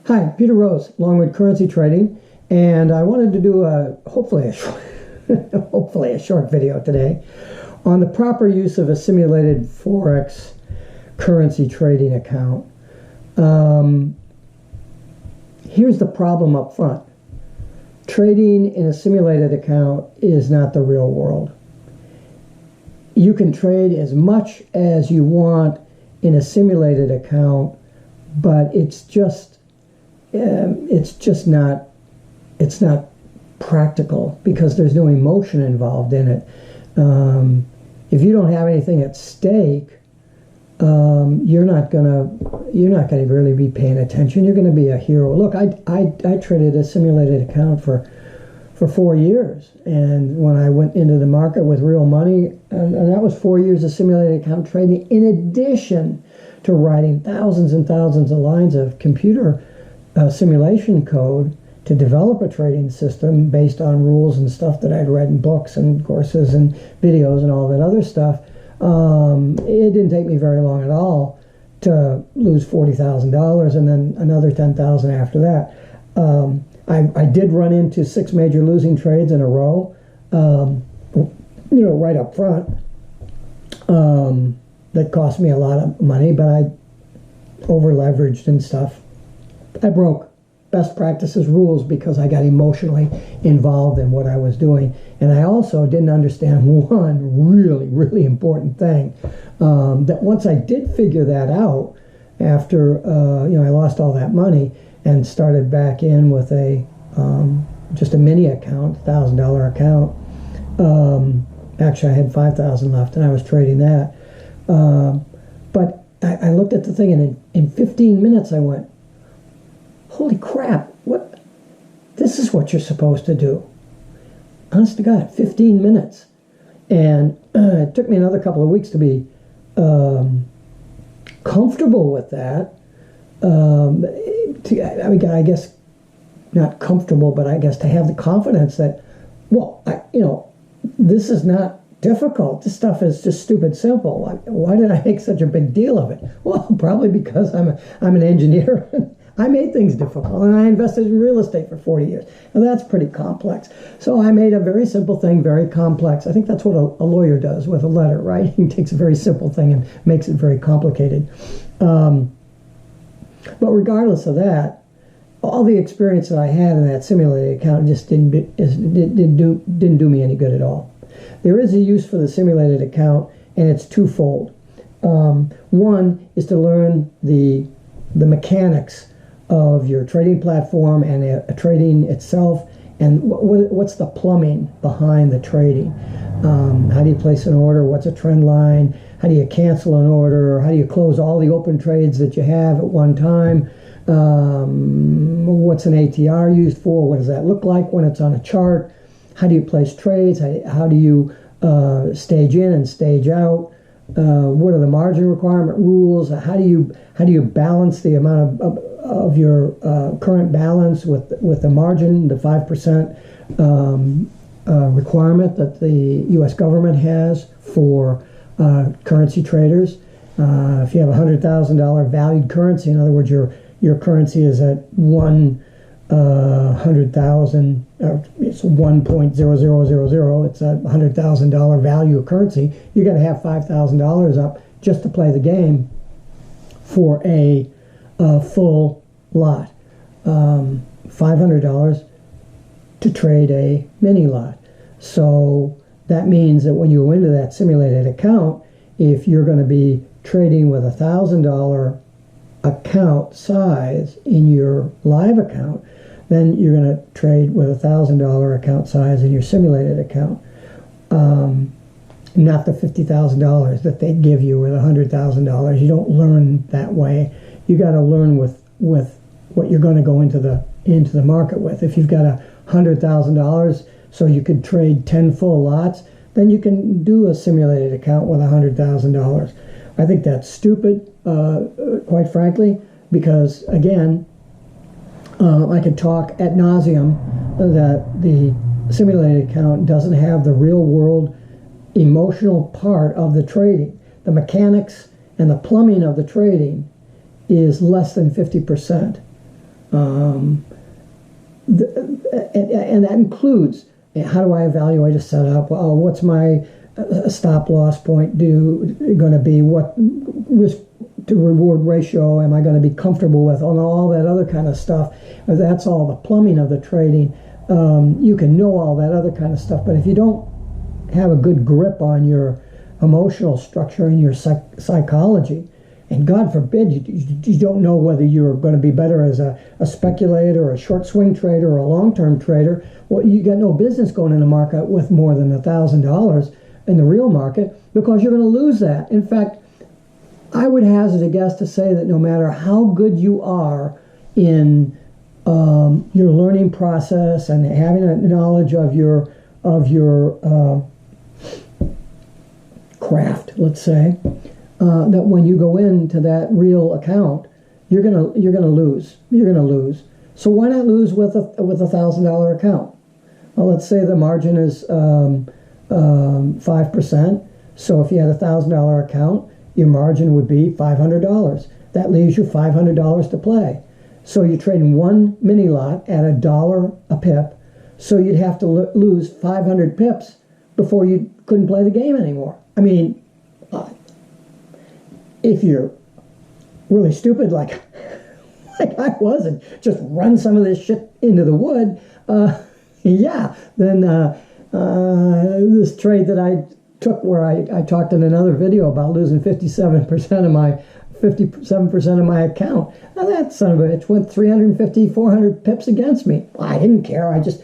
Hi, Peter Rose, Longwood Currency Trading, and I wanted to do hopefully a short video today on the proper use of a simulated FOREX currency trading account. Here's the problem up front. Trading in a simulated account is not the real world. You can trade as much as you want in a simulated account, but it's not practical because there's no emotion involved in it. If you don't have anything at stake, you're not gonna really be paying attention. You're gonna be a hero. Look, I traded a simulated account for 4 years, and when I went into the market with real money, and that was 4 years of simulated account trading, in addition to writing thousands and thousands of lines of computer simulation code to develop a trading system based on rules and stuff that I'd read in books and courses and videos and all that other stuff. It didn't take me very long at all to lose $40,000 and then another $10,000 after that. I did run into 6 major losing trades in a row, right up front. That cost me a lot of money, but I over-leveraged and stuff. I broke best practices rules because I got emotionally involved in what I was doing. And I also didn't understand one really, really important thing. That once I did figure that out, after I lost all that money and started back in with just a mini account, $1,000 account. Actually, I had $5,000 left, and I was trading that. But I looked at the thing, and in 15 minutes, I went, "Holy crap! What? This is what you're supposed to do." Honest to God, 15 minutes, and it took me another couple of weeks to be comfortable with that. I guess not comfortable, but I guess to have the confidence that, this is not difficult. This stuff is just stupid simple. Why did I make such a big deal of it? Well, probably because I'm an engineer. I made things difficult, and I invested in real estate for 40 years, and that's pretty complex. So I made a very simple thing very complex. I think that's what a lawyer does with a letter, right? He takes a very simple thing and makes it very complicated. But regardless of that, all the experience that I had in that simulated account just didn't do me any good at all. There is a use for the simulated account, and it's twofold. One is to learn the mechanics of your trading platform and a trading itself, and what's the plumbing behind the trading. How do you place an order? What's a trend line? How do you cancel an order? How do you close all the open trades that you have at one time? What's an ATR used for? What does that look like when it's on a chart? How do you place trades? How do you stage in and stage out? What are the margin requirement rules? How do you balance the amount of your current balance with the margin, the 5% requirement that the U.S. government has for currency traders? If you have $100,000 valued currency, in other words, your currency is at 100,000. It's 1.0000. It's a $100,000 value of currency. You got to have $5,000 up just to play the game for a full lot. $500 to trade a mini lot. So that means that when you go into that simulated account, if you're going to be trading with $1,000 account size in your live account, then you're going to trade with $1,000 account size in your simulated account, not the $50,000 that they give you with $100,000. You don't learn that way. You got to learn with what you're going to go into the market with. If you've got $100,000, so you could trade 10 full lots, then you can do a simulated account with $100,000. I think that's stupid, quite frankly, because again, I could talk ad nauseum that the simulated account doesn't have the real world emotional part of the trading. The mechanics and the plumbing of the trading is less than 50%. And that includes, how do I evaluate a setup? Well, what's my stop loss point going to be? What risk to reward ratio am I going to be comfortable with? On all that other kind of stuff. That's all the plumbing of the trading. You can know all that other kind of stuff, but if you don't have a good grip on your emotional structure and your psychology, and God forbid you don't know whether you're going to be better as a speculator or a short swing trader or a long-term trader, well, you got no business going in the market with more than $1,000 in the real market, because you're going to lose that. In fact, I would hazard a guess to say that no matter how good you are in your learning process and having a knowledge of your craft, let's say, that when you go into that real account, you're gonna lose. You're gonna lose. So why not lose with a $1,000 account? Well, let's say the margin is 5%. So if you had a $1,000 account, your margin would be $500. That leaves you $500 to play. So you're trading one mini lot at $1 a pip. So you'd have to lose 500 pips before you couldn't play the game anymore. I mean, if you're really stupid like I was and just run some of this shit into the wood, then this trade that I took, where I talked in another video about losing 57% of my account. Now that son of a bitch went 350, 400 pips against me. I didn't care. I just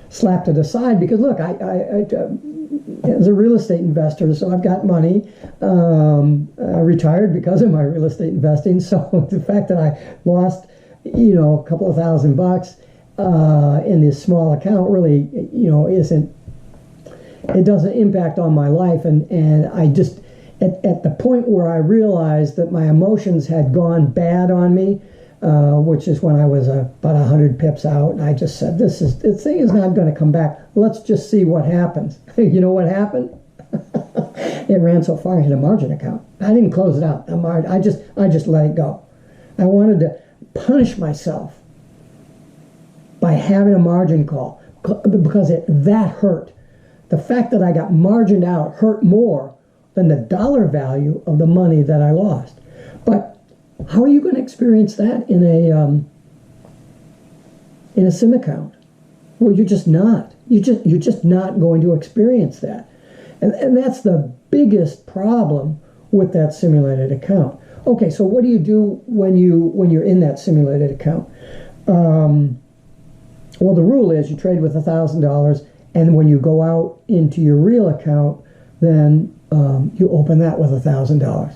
slapped it aside because look, I as a real estate investor, so I've got money. I retired because of my real estate investing. So the fact that I lost, a couple of $1,000 in this small account really, it doesn't impact on my life. And I just, at the point where I realized that my emotions had gone bad on me, which is when I was about 100 pips out, and I just said, this thing is not going to come back. Let's just see what happens. You know what happened? It ran so far I hit a margin account. I didn't close it out. I just let it go. I wanted to punish myself by having a margin call because that hurt. The fact that I got margined out hurt more than the dollar value of the money that I lost. But how are you going to experience that in a sim account? Well, you're just not. You're just not going to experience that, and that's the biggest problem with that simulated account. Okay, so what do you do when you're in that simulated account? Well, the rule is you trade with $1,000, and when you go out into your real account, then you open that with $1,000.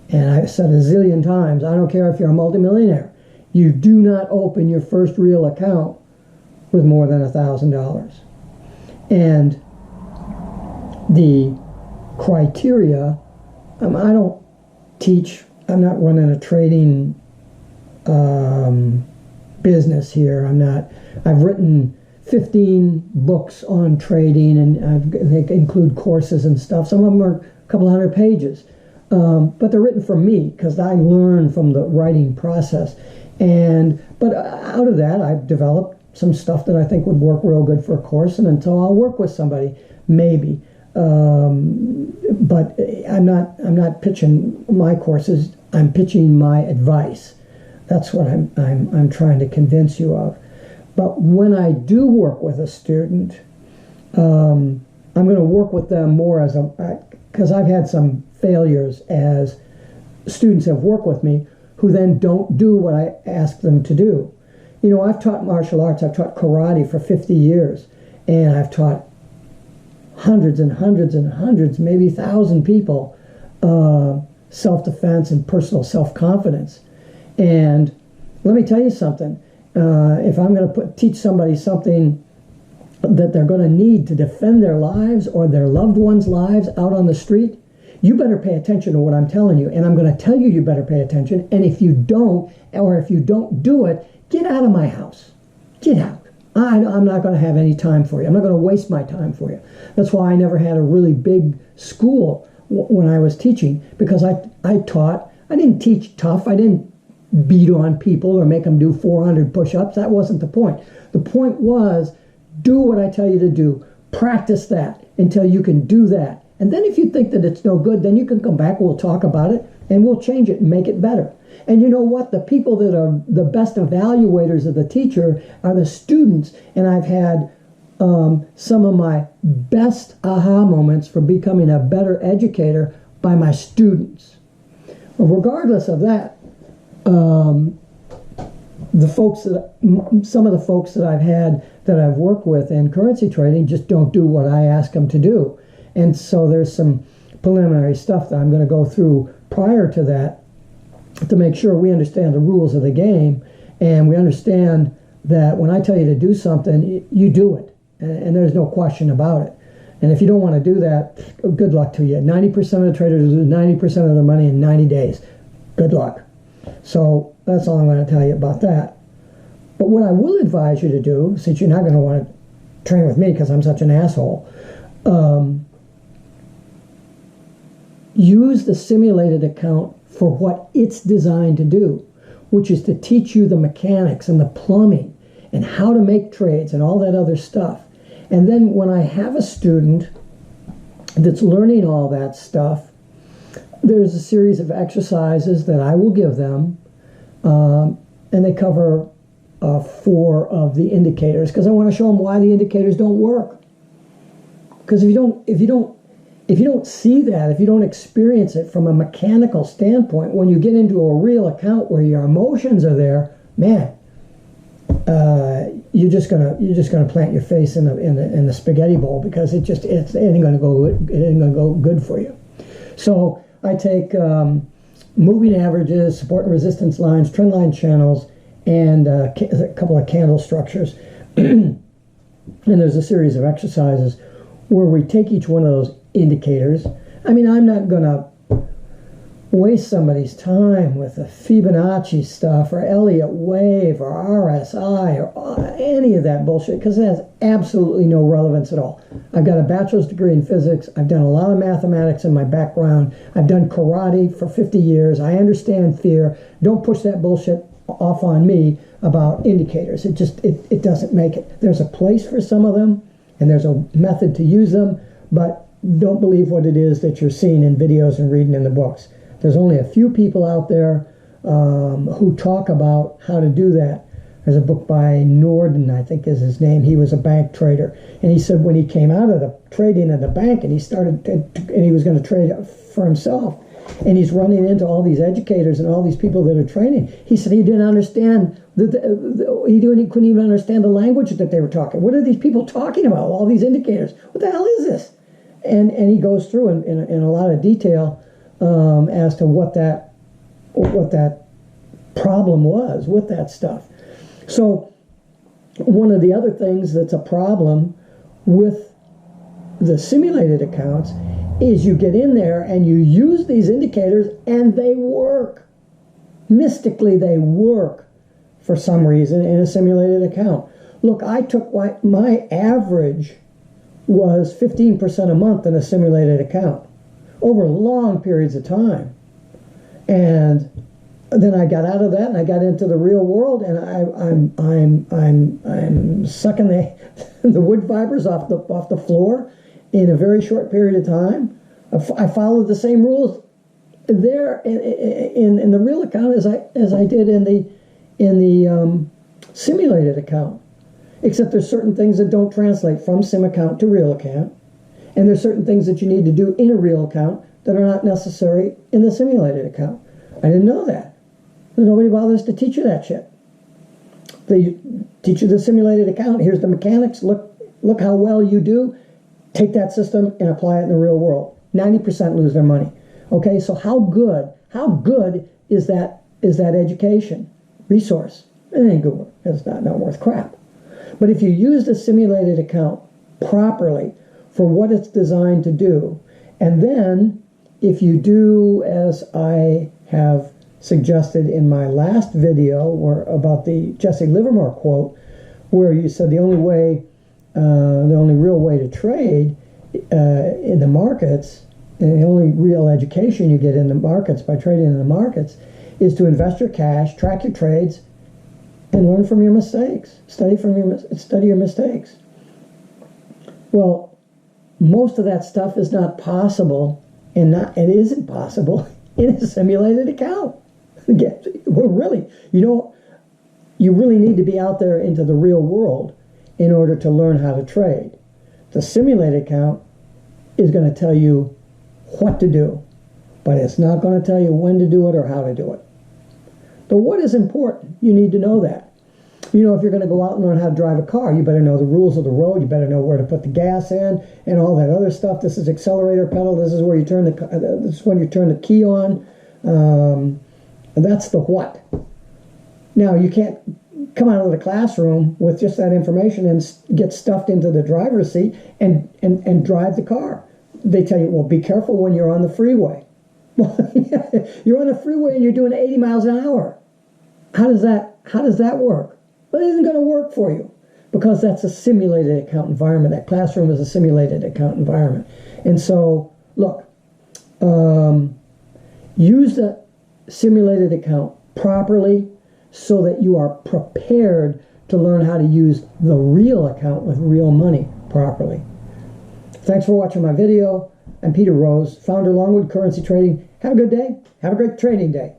And I've said a zillion times, I don't care if you're a multimillionaire, you do not open your first real account with more than $1,000. And the criteria, I don't teach, I'm not running a trading business here. I've written 15 books on trading, and they include courses and stuff. Some of them are a couple hundred pages. But they're written for me because I learn from the writing process. But out of that, I've developed some stuff that I think would work real good for a course, and until I'll work with somebody, maybe. But I'm not pitching my courses. I'm pitching my advice. That's what I'm trying to convince you of. But when I do work with a student, I'm going to work with them more because I've had some failures as students have worked with me who then don't do what I ask them to do. I've taught martial arts, I've taught karate for 50 years, and I've taught hundreds and hundreds and hundreds, maybe 1,000 people self-defense and personal self-confidence. And let me tell you something, if I'm going to teach somebody something that they're going to need to defend their lives or their loved ones' lives out on the street, you better pay attention to what I'm telling you, and I'm going to tell you better pay attention, and if you don't, or if you don't do it, get out of my house. Get out. I'm not going to have any time for you. I'm not going to waste my time for you. That's why I never had a really big school when I was teaching, because I taught. I didn't teach tough. I didn't beat on people or make them do 400 push-ups. That wasn't the point. The point was, do what I tell you to do. Practice that until you can do that. And then if you think that it's no good, then you can come back, we'll talk about it, and we'll change it and make it better. And you know what? The people that are the best evaluators of the teacher are the students. And I've had some of my best aha moments for becoming a better educator by my students. But regardless of that, some of the folks that I've had that I've worked with in currency trading just don't do what I ask them to do. And so there's some preliminary stuff that I'm going to go through prior to that to make sure we understand the rules of the game, and we understand that when I tell you to do something, you do it, and there's no question about it. And if you don't want to do that, good luck to you. 90% of the traders lose 90% of their money in 90 days. Good luck. So that's all I'm going to tell you about that. But what I will advise you to do, since you're not going to want to train with me because I'm such an asshole, use the simulated account for what it's designed to do, which is to teach you the mechanics and the plumbing and how to make trades and all that other stuff. And then when I have a student that's learning all that stuff, there's a series of exercises that I will give them, and they cover 4 of the indicators, because I want to show them why the indicators don't work. Because if you don't see that, if you don't experience it from a mechanical standpoint, when you get into a real account where your emotions are there, man, you're just gonna plant your face in the spaghetti bowl, because it ain't gonna go good for you. So I take moving averages, support and resistance lines, trend line channels, and a couple of candle structures, and there's a series of exercises where we take each one of those indicators. I mean, I'm not going to waste somebody's time with the Fibonacci stuff or Elliott Wave or RSI or any of that bullshit, because it has absolutely no relevance at all. I've got a bachelor's degree in physics. I've done a lot of mathematics in my background. I've done karate for 50 years. I understand fear. Don't push that bullshit off on me about indicators. It doesn't make it. There's a place for some of them, and there's a method to use them, but don't believe what it is that you're seeing in videos and reading in the books. There's only a few people out there who talk about how to do that. There's a book by Norden, I think is his name. He was a bank trader, and he said when he came out of the trading at the bank and he started and he was going to trade for himself, and he's running into all these educators and all these people that are training, he said he didn't understand he couldn't even understand the language that they were talking. What are these people talking about? All these indicators. What the hell is this? And he goes through in a lot of detail as to what that problem was with that stuff. So one of the other things that's a problem with the simulated accounts is you get in there and you use these indicators and they work. Mystically, they work for some reason in a simulated account. Look, I took my average was 15% a month in a simulated account over long periods of time. And then I got out of that and I got into the real world, and I'm sucking the wood fibers off the floor in a very short period of time. I followed the same rules there in the real account as I did in the simulated account. Except there's certain things that don't translate from sim account to real account, and there's certain things that you need to do in a real account that are not necessary in the simulated account. I didn't know that. Nobody bothers to teach you that shit. They teach you the simulated account. Here's the mechanics. Look how well you do. Take that system and apply it in the real world. 90% lose their money. Okay, so how good is that education resource? It ain't good. It's not worth crap. But if you use the simulated account properly for what it's designed to do, and then if you do as I have suggested in my last video about the Jesse Livermore quote, where you said the only real way to trade in the markets, and the only real education you get in the markets by trading in the markets, is to invest your cash, track your trades, and learn from your mistakes. Study your mistakes. Well, most of that stuff is not possible, and it isn't possible in a simulated account. Well, really, you really need to be out there into the real world in order to learn how to trade. The simulated account is going to tell you what to do, but it's not going to tell you when to do it or how to do it. But what is important? You need to know that. If you're going to go out and learn how to drive a car, you better know the rules of the road. You better know where to put the gas in and all that other stuff. This is accelerator pedal. This is where you turn this is when you turn the key on. That's the what. Now, you can't come out of the classroom with just that information and get stuffed into the driver's seat and drive the car. They tell you, well, be careful when you're on the freeway. Well, you're on the freeway and you're doing 80 miles an hour. How does that work? Well, it isn't going to work for you because that's a simulated account environment. That classroom is a simulated account environment. And so, look, use the simulated account properly so that you are prepared to learn how to use the real account with real money properly. Thanks for watching my video. I'm Peter Rose, founder of Longwood Currency Trading. Have a good day. Have a great trading day.